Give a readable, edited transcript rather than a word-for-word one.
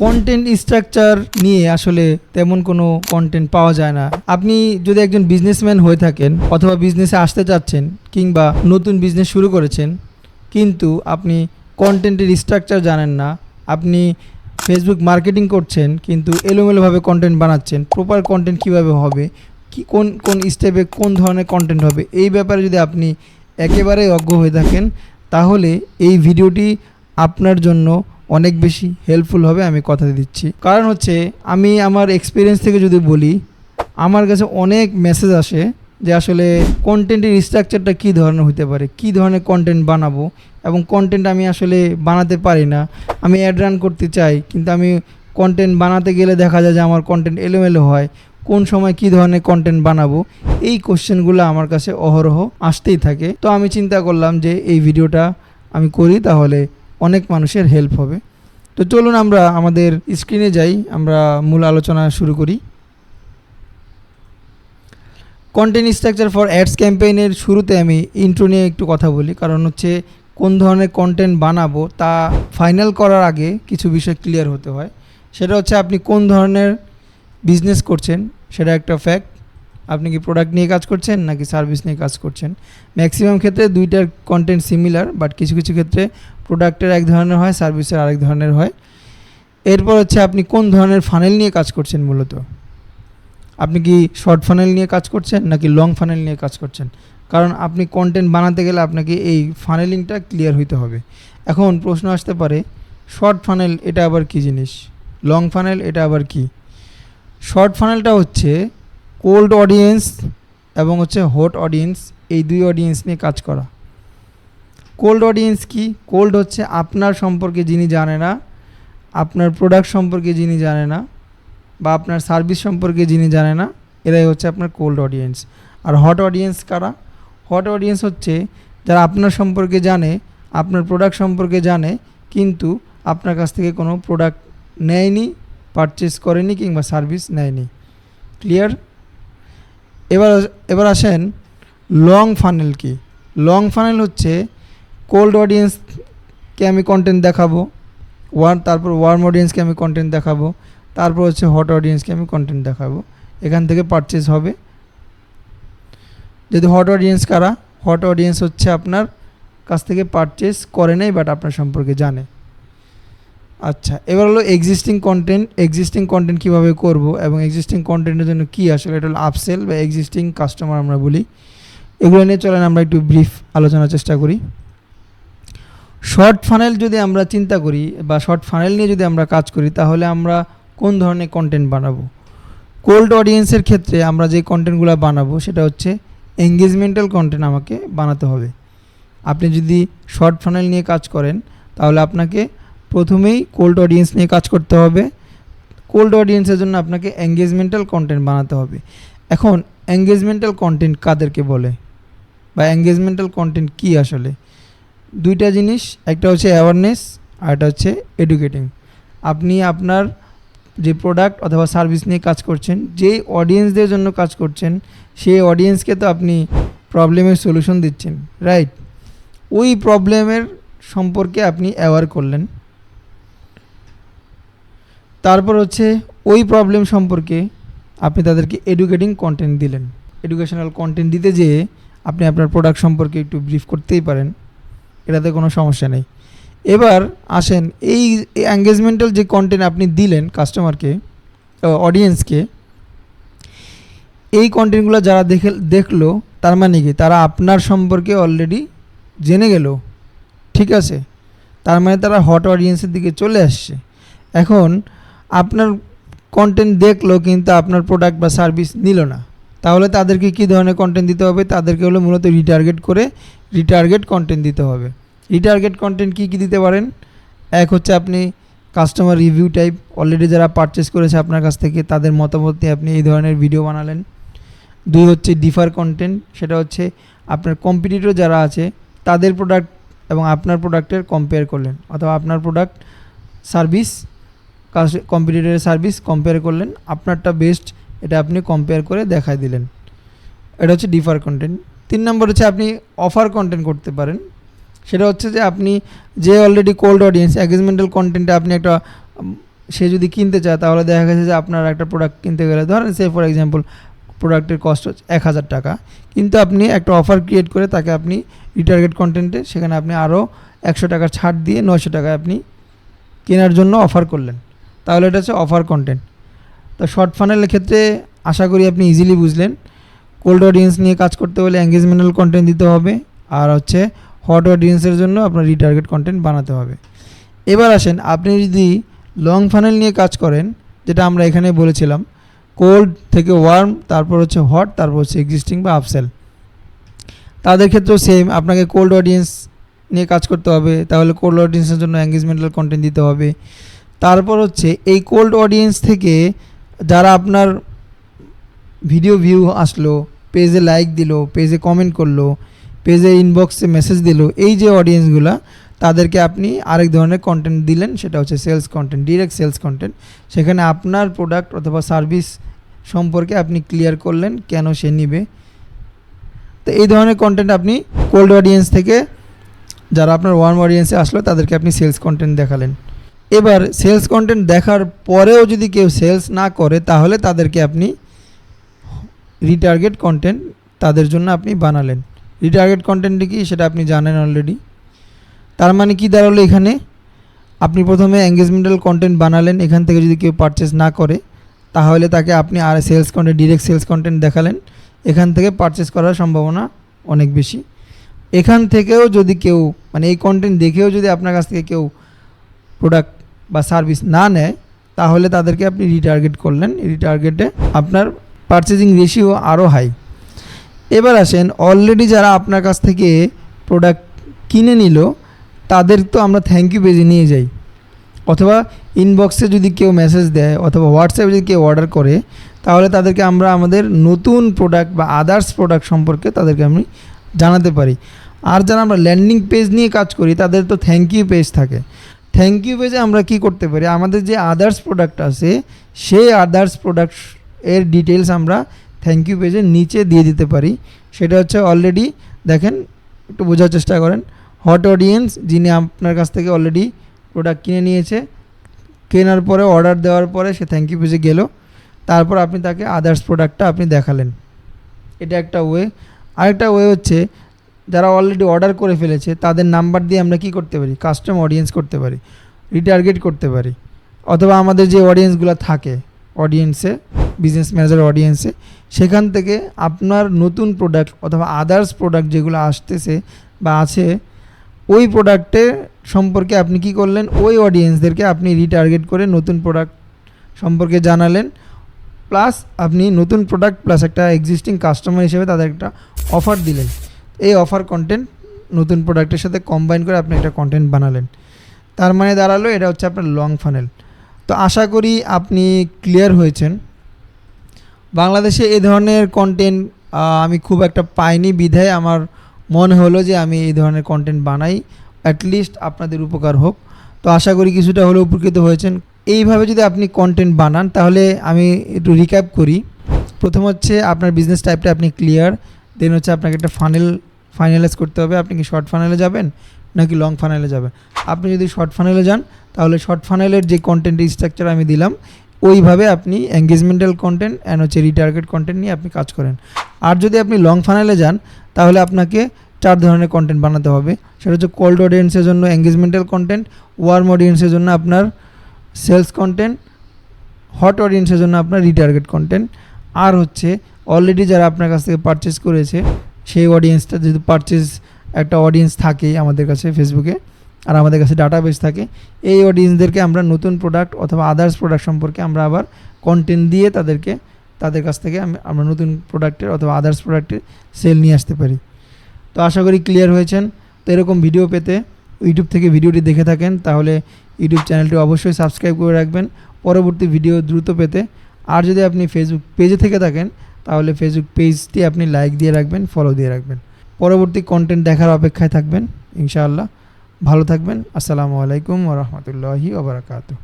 Content structure নিয়ে আসলে তেমন কোনো কন্টেন্ট পাওয়া যায় না। আপনি যদি একজন বিজনেসম্যান হয়ে থাকেন অথবা বিজনেসে আসতে চাচ্ছেন কিংবা নতুন বিজনেস শুরু করেছেন, কিন্তু আপনি কন্টেন্টের স্ট্রাকচার জানেন না, আপনি ফেসবুক মার্কেটিং করছেন কিন্তু এলোমেলোভাবে কন্টেন্ট বানাচ্ছেন, প্রপার কন্টেন্ট কীভাবে হবে, কি কোন কোন স্টেপে কোন ধরনের কন্টেন্ট হবে, এই ব্যাপারে যদি আপনি একেবারেই অজ্ঞ হয়ে থাকেন, তাহলে এই ভিডিওটি আপনার জন্য অনেক বেশি হেল্পফুল হবে, আমি কথা দিচ্ছি। কারণ হচ্ছে আমি আমার এক্সপিরিয়েন্স থেকে যদি বলি, আমার কাছে অনেক মেসেজ আসে যে আসলে কন্টেন্টের স্ট্রাকচারটা কী ধরনের হতে পারে, কী ধরনের কন্টেন্ট বানাবো, এবং কন্টেন্ট আমি আসলে বানাতে পারি না। আমি অ্যাড রান করতে চাই কিন্তু আমি কন্টেন্ট বানাতে গেলে দেখা যায় যে আমার কন্টেন্ট এলোমেলো হয়, কোন সময় কী ধরনের কন্টেন্ট বানাবো, এই কোশ্চেনগুলো আমার কাছে অহরহ আসতেই থাকে। তো আমি চিন্তা করলাম যে এই ভিডিওটা আমি করি, তাহলে অনেক মানুষের হেল্প হবে। তো চলুন আমরা আমাদের স্ক্রিনে যাই, আমরা মূল আলোচনা শুরু করি। কন্টেন্ট স্ট্রাকচার ফর অ্যাডস ক্যাম্পেইনের শুরুতে আমি ইন্ট্রো নিয়ে একটু কথা বলি, কারণ হচ্ছে কোন ধরনের কন্টেন্ট বানাবো তা ফাইনাল করার আগে কিছু বিষয় ক্লিয়ার হতে হয়। সেটা হচ্ছে আপনি কোন ধরনের বিজনেস করছেন সেটা একটা ফ্যাক্ট। আপনি কি প্রোডাক্ট নিয়ে কাজ করছেন নাকি সার্ভিস নিয়ে কাজ করছেন? ম্যাক্সিমাম ক্ষেত্রে দুইটার কন্টেন্ট সিমিলার, বাট কিছু কিছু ক্ষেত্রে প্রোডাক্টের এক ধরনের হয়, সার্ভিসের আরেক ধরনের হয়। এরপর হচ্ছে আপনি কোন ধরনের ফানেল নিয়ে কাজ করছেন। মূলত আপনি কি শর্ট ফানেল নিয়ে কাজ করছেন নাকি লং ফানেল নিয়ে কাজ করছেন, কারণ আপনি কন্টেন্ট বানাতে গেলে আপনাকে এই ফানেলিংটা ক্লিয়ার হইতে হবে। এখন প্রশ্ন আসতে পারে, শর্ট ফানেল এটা আবার কী জিনিস, লং ফানেল এটা আবার কি? শর্ট ফানেলটা হচ্ছে কোল্ড অডিয়েন্স এবং হচ্ছে হট অডিয়েন্স, এই দুই অডিয়েন্স নিয়ে কাজ করা। কোল্ড অডিয়েন্স কি? কোল্ড হচ্ছে আপনার সম্পর্কে যিনি জানে না, আপনার প্রোডাক্ট সম্পর্কে যিনি জানে না, বা আপনার সার্ভিস সম্পর্কে যিনি জানে না, এরাই হচ্ছে আপনার কোল্ড অডিয়েন্স। আর হট অডিয়েন্স কারা? হট অডিয়েন্স হচ্ছে যারা আপনার সম্পর্কে জানে, আপনার প্রোডাক্ট সম্পর্কে জানে, কিন্তু আপনার কাছ থেকে কোনো প্রোডাক্ট নেয়নি, পারচেস করেনি কিংবা সার্ভিস নেয়নি। ক্লিয়ার? এবার আসেন লং ফানেল কি? লং ফানেল হচ্ছে কোল্ড অডিয়েন্সকে আমি কন্টেন্ট দেখাবো, তারপর ওয়ার্ম অডিয়েন্সকে আমি কন্টেন্ট দেখাবো, তারপর হচ্ছে হট অডিয়েন্সকে আমি কন্টেন্ট দেখাবো, এখান থেকে পারচেস হবে। যদি হট অডিয়েন্স কারা? হট অডিয়েন্স হচ্ছে আপনার কাছ থেকে পারচেস করে নেই বাট আপনার সম্পর্কে জানে। আচ্ছা, এবার হলো এক্সিস্টিং কন্টেন্ট। এক্সিস্টিং কন্টেন্ট কীভাবে করব এবং এক্সিস্টিং কন্টেন্টের জন্য কী আসলে, এটা হলো আপসেল বা এক্সিস্টিং কাস্টমার আমরা বলি। এগুলো নিয়ে চলেন আমরা একটু ব্রিফ আলোচনার চেষ্টা করি। শর্ট ফানেল যদি আমরা চিন্তা করি বা শর্ট ফানেল নিয়ে যদি আমরা কাজ করি, তাহলে আমরা কোন ধরনের কন্টেন্ট বানাবো? কোল্ড অডিয়েন্সের ক্ষেত্রে আমরা যে কন্টেন্টগুলো বানাবো সেটা হচ্ছে এঙ্গেজমেন্টাল কন্টেন্ট আমাকে বানাতে হবে। আপনি যদি শর্ট ফানেল নিয়ে কাজ করেন তাহলে আপনাকে প্রথমেই কোল্ড অডিয়েন্স নিয়ে কাজ করতে হবে। কোল্ড অডিয়েন্সের জন্য আপনাকে এঙ্গেজমেন্টাল কন্টেন্ট বানাতে হবে। এখন এঙ্গেজমেন্টাল কন্টেন্ট কাদেরকে বলে বা এঙ্গেজমেন্টাল কন্টেন্ট কী আসলে? দুইটা জিনিস, একটা হচ্ছে অ্যাওয়ারনেস আর একটা হচ্ছে এডুকেটিং। আপনি আপনার যে প্রোডাক্ট অথবা সার্ভিস নিয়ে কাজ করছেন, যেই অডিয়েন্সদের জন্য কাজ করছেন, সেই অডিয়েন্সকে তো আপনি প্রবলেমের সলিউশন দিচ্ছেন, রাইট? ওই প্রবলেমের সম্পর্কে আপনি অ্যাওয়ার করলেন, তারপর হচ্ছে ওই প্রবলেম সম্পর্কে আপনি তাদেরকে এডুকেটিং কন্টেন্ট দিলেন। এডুকেশনাল কন্টেন্ট দিতে যেয়ে আপনি আপনার প্রোডাক্ট সম্পর্কে একটু ব্রিফ করতেই পারেন, এটাতে কোনো সমস্যা নেই। এবার আসেন এই এঙ্গেজমেন্টাল যে কন্টেন্ট আপনি দিলেন কাস্টমারকে, অডিয়েন্সকে, এই কন্টেন্টগুলো যারা দেখলো তার মানে কি তারা আপনার সম্পর্কে অলরেডি জেনে গেল, ঠিক আছে? তার মানে তারা হট অডিয়েন্সের দিকে চলে আসছে। এখন আপনার কন্টেন্ট দেখলো কিন্তু আপনার প্রোডাক্ট বা সার্ভিস নিল না, তাহলে তাদেরকে কী ধরনের কন্টেন্ট দিতে হবে? তাদেরকে হলো মূলত রিটার্গেট কন্টেন্ট দিতে হবে। রিটার্গেট কন্টেন্ট কী কী দিতে পারেন? এক হচ্ছে আপনি কাস্টমার রিভিউ টাইপ, অলরেডি যারা পারচেস করেছে আপনার কাছ থেকে তাদের মতামত নিয়ে আপনি এই ধরনের ভিডিও বানালেন। দুই হচ্ছে ডিফার কন্টেন্ট, সেটা হচ্ছে আপনার কম্পিটিটর যারা আছে তাদের প্রোডাক্ট এবং আপনার প্রোডাক্টের কম্পেয়ার করলেন, অথবা আপনার প্রোডাক্ট সার্ভিস কম্পিটিটরের সার্ভিস কম্পেয়ার করলেন, আপনারটা বেস্ট এটা আপনি কম্পেয়ার করে দেখায় দিলেন। এটা হচ্ছে ডিফার কন্টেন্ট। 3 নম্বর হচ্ছে আপনি অফার কন্টেন্ট করতে পারেন। সেটা হচ্ছে যে আপনি যে অলরেডি কোল্ড অডিয়েন্স, এঙ্গেজমেন্টাল কন্টেন্টে আপনি একটা সে যদি কিনতে চায় তাহলে দেখা গেছে যে আপনার একটা প্রোডাক্ট কিনতে গেলে ধরেন সে ফর এক্সাম্পল প্রোডাক্টের কস্ট হচ্ছে 1000 টাকা, কিন্তু আপনি একটা অফার ক্রিয়েট করে তাকে আপনি রিটার্গেট কন্টেন্টে সেখানে আপনি আরও 100 টাকা ছাড় দিয়ে 900 টাকায় আপনি কেনার জন্য অফার করলেন, তাহলে এটা হচ্ছে অফার কন্টেন্ট। তো শর্ট ফানেলের ক্ষেত্রে আশা করি আপনি ইজিলি বুঝলেন। কোল্ড অডিয়েন্স নিয়ে কাজ করতে হলে এঙ্গেজমেন্টাল কন্টেন্ট দিতে হবে, আর হচ্ছে হট অডিয়েন্সের জন্য আপনার রিটার্গেট কন্টেন্ট বানাতে হবে। এবার আসেন, আপনি যদি লং ফানেল নিয়ে কাজ করেন, যেটা আমরা এখানে বলেছিলাম কোল্ড থেকে ওয়ার্ম, তারপর হচ্ছে হট, তারপর হচ্ছে এক্সিস্টিং বা আপসেল, তাদের ক্ষেত্রেও সেম, আপনাকে কোল্ড অডিয়েন্স নিয়ে কাজ করতে হবে, তাহলে কোল্ড অডিয়েন্সের জন্য এঙ্গেজমেন্টাল কন্টেন্ট দিতে হবে। তারপর হচ্ছে এই কোল্ড অডিয়েন্স থেকে যারা আপনার ভিডিও ভিউ আসলো, পেজে লাইক দিল, পেজে কমেন্ট করলো, পেজে ইনবক্সে মেসেজ দিল, এই যে অডিয়েন্সগুলো, তাদেরকে আপনি আরেক ধরনের কন্টেন্ট দিলেন, সেটা হচ্ছে sales content, direct sales content. সেখানে আপনার প্রোডাক্ট অথবা সার্ভিস সম্পর্কে আপনি ক্লিয়ার করলেন কেন সে নিবে। তো এই ধরনের কন্টেন্ট আপনি কোল্ড অডিয়েন্স থেকে যারা আপনার ওয়ার্ম অডিয়েন্সে আসলো তাদেরকে আপনি সেলস কন্টেন্ট দেখালেন। এবার সেলস কন্টেন্ট দেখার পরেও যদি কেউ সেলস না করে, তাহলে তাদেরকে আপনি রিটার্গেট কন্টেন্ট তাদের জন্য আপনি বানালেন। রিটার্গেট কন্টেন্টটি কি সেটা আপনি জানেন অলরেডি। তার মানে কি দাঁড়ালো এখানে, আপনি প্রথমে এঙ্গেজমেন্টাল কন্টেন্ট বানালেন, এখান থেকে যদি কেউ পারচেস না করে তাহলে তাকে আপনি আর sales content, direct sales content দেখালেন, এখান থেকে পারচেস করার সম্ভাবনা অনেক বেশি। এখান থেকেও যদি কেউ মানে এই কন্টেন্ট দেখেও যদি আপনার কাছ থেকে কেউ প্রোডাক্ট বা সার্ভিস না নেয়, তাহলে তাদেরকে আপনি রিটার্গেট করলেন, রিটার্গেটে আপনার পারচেজিং রেশিও আরও হাই। এবার আসেন, অলরেডি যারা আপনার কাছ থেকে প্রোডাক্ট কিনে নিল তাদের তো আমরা থ্যাংক ইউ পেজে নিয়ে যাই, অথবা ইনবক্সে যদি কেউ মেসেজ দেয়, অথবা হোয়াটসঅ্যাপে যদি কেউ অর্ডার করে, তাহলে তাদেরকে আমরা আমাদের নতুন প্রোডাক্ট বা আদার্স প্রোডাক্ট সম্পর্কে তাদেরকে আমি জানাতে পারি। আর যারা আমরা ল্যান্ডিং পেজ নিয়ে কাজ করি তাদের তো থ্যাংক ইউ পেজ থাকে। থ্যাংক ইউ পেজে আমরা কি করতে পারি, আমাদের যে আদার্স প্রোডাক্ট আছে সেই আদার্স প্রোডাক্ট এর ডিটেলস আমরা থ্যাংক ইউ পেজের নিচে দিয়ে দিতে পারি। সেটা হচ্ছে অলরেডি দেখেন, একটু বোঝার চেষ্টা করেন, হট অডিয়েন্স যিনি আপনার কাছ থেকে অলরেডি প্রোডাক্ট কিনে নিয়েছে, কেনার পরে অর্ডার দেওয়ার পরে সে থ্যাংক ইউ পেজে গেল, তারপর আপনি তাকে আদার্স প্রোডাক্টটা আপনি দেখালেন। এটা একটা ওয়ে। আরেকটা ওয়ে হচ্ছে যারা অলরেডি অর্ডার করে ফেলেছে তাদের নাম্বার দিয়ে আমরা কি করতে পারি, কাস্টম অডিয়েন্স করতে পারি, রিটার্গেট করতে পারি, অথবা আমাদের যে অডিয়েন্সগুলো থাকে অডিয়েন্সে, বিজনেস ম্যানেজার অডিয়েন্সে, সেখান থেকে আপনার নতুন প্রোডাক্ট অথবা আদার্স প্রোডাক্ট যেগুলো আসতেছে বা আছে ওই প্রোডাক্টের সম্পর্কে আপনি কি করলেন, ওই অডিয়েন্সদেরকে আপনি রিটার্গেট করে নতুন প্রোডাক্ট সম্পর্কে জানালেন, প্লাস আপনি নতুন প্রোডাক্ট প্লাস একটা এক্সিস্টিং কাস্টমার হিসেবে তাদের একটা অফার দিলেন। এই অফার কন্টেন্ট নতুন প্রোডাক্টের সাথে কম্বাইন করে আপনি একটা কন্টেন্ট বানালেন। তার মানে দাঁড়ালো এটা হচ্ছে আপনার লং ফানেল। তো আশা করি আপনি ক্লিয়ার হয়েছেন। বাংলাদেশে এই ধরনের কন্টেন্ট আমি খুব একটা পাইনি, বিধায় আমার মনে হলো যে আমি এই ধরনের কন্টেন্ট বানাই, অ্যাটলিস্ট আপনাদের উপকার হোক। তো আশা করি কিছুটা হলেও উপকৃত হয়েছেন। এইভাবে যদি আপনি কন্টেন্ট বানান, তাহলে আমি একটু রিক্যাপ করি। প্রথম হচ্ছে আপনার বিজনেস টাইপটা আপনি ক্লিয়ার, দেন হচ্ছে আপনাকে একটা ফাইনালাইজ করতে হবে, আপনি কি শর্ট ফানেলে যাবেন নাকি লং ফানেলে যাবেন। আপনি যদি শর্ট ফানেলে যান তাহলে শর্ট ফানেলের যে কন্টেন্ট স্ট্রাকচার আমি দিলাম ওইভাবে আপনি এঙ্গেজমেন্টাল কন্টেন্ট অ্যান্ড হচ্ছে রিটার্গেট কন্টেন্ট নিয়ে আপনি কাজ করেন। আর যদি আপনি লং ফানেলে যান তাহলে আপনাকে 4 ধরনের কন্টেন্ট বানাতে হবে। সেটা হচ্ছে কোল্ড অডিয়েন্সের জন্য এঙ্গেজমেন্টাল কন্টেন্ট, ওয়ার্ম অডিয়েন্সের জন্য আপনার সেলস কন্টেন্ট, হট অডিয়েন্সের জন্য আপনার রিটার্গেট কন্টেন্ট, আর হচ্ছে অলরেডি যারা আপনার কাছ থেকে পারচেস করেছে সেই অডিয়েন্সটা, যেহেতু পারচেস একটা অডিয়েন্স থাকেই আমাদের কাছে ফেসবুকে, আর আমাদের কাছে ডাটাবেস থাকে, এই অডিয়েন্সদেরকে আমরা নতুন প্রোডাক্ট অথবা আদার্স প্রোডাক্ট সম্পর্কে আমরা আবার কন্টেন্ট দিয়ে তাদের কাছ থেকে আমরা নতুন প্রোডাক্টের অথবা আদার্স প্রোডাক্টের সেল নিয়ে আসতে পারি। তো আশা করি ক্লিয়ার হয়েছেন। তো এরকম ভিডিও পেতে ইউটিউব থেকে ভিডিওটি দেখে থাকেন তাহলে ইউটিউব চ্যানেলটি অবশ্যই সাবস্ক্রাইব করে রাখবেন পরবর্তী ভিডিও দ্রুত পেতে। আর যদি আপনি ফেসবুক পেজে থেকে থাকেন তাহলে ফেসবুক পেজটি আপনি লাইক দিয়ে রাখবেন, ফলো দিয়ে রাখবেন। পরবর্তী কন্টেন্ট দেখার অপেক্ষায় থাকবেন ইনশাআল্লাহ। ভালো থাকবেন। আসসালামু আলাইকুম ওয়া রাহমাতুল্লাহি ওয়া বারাকাতুহু।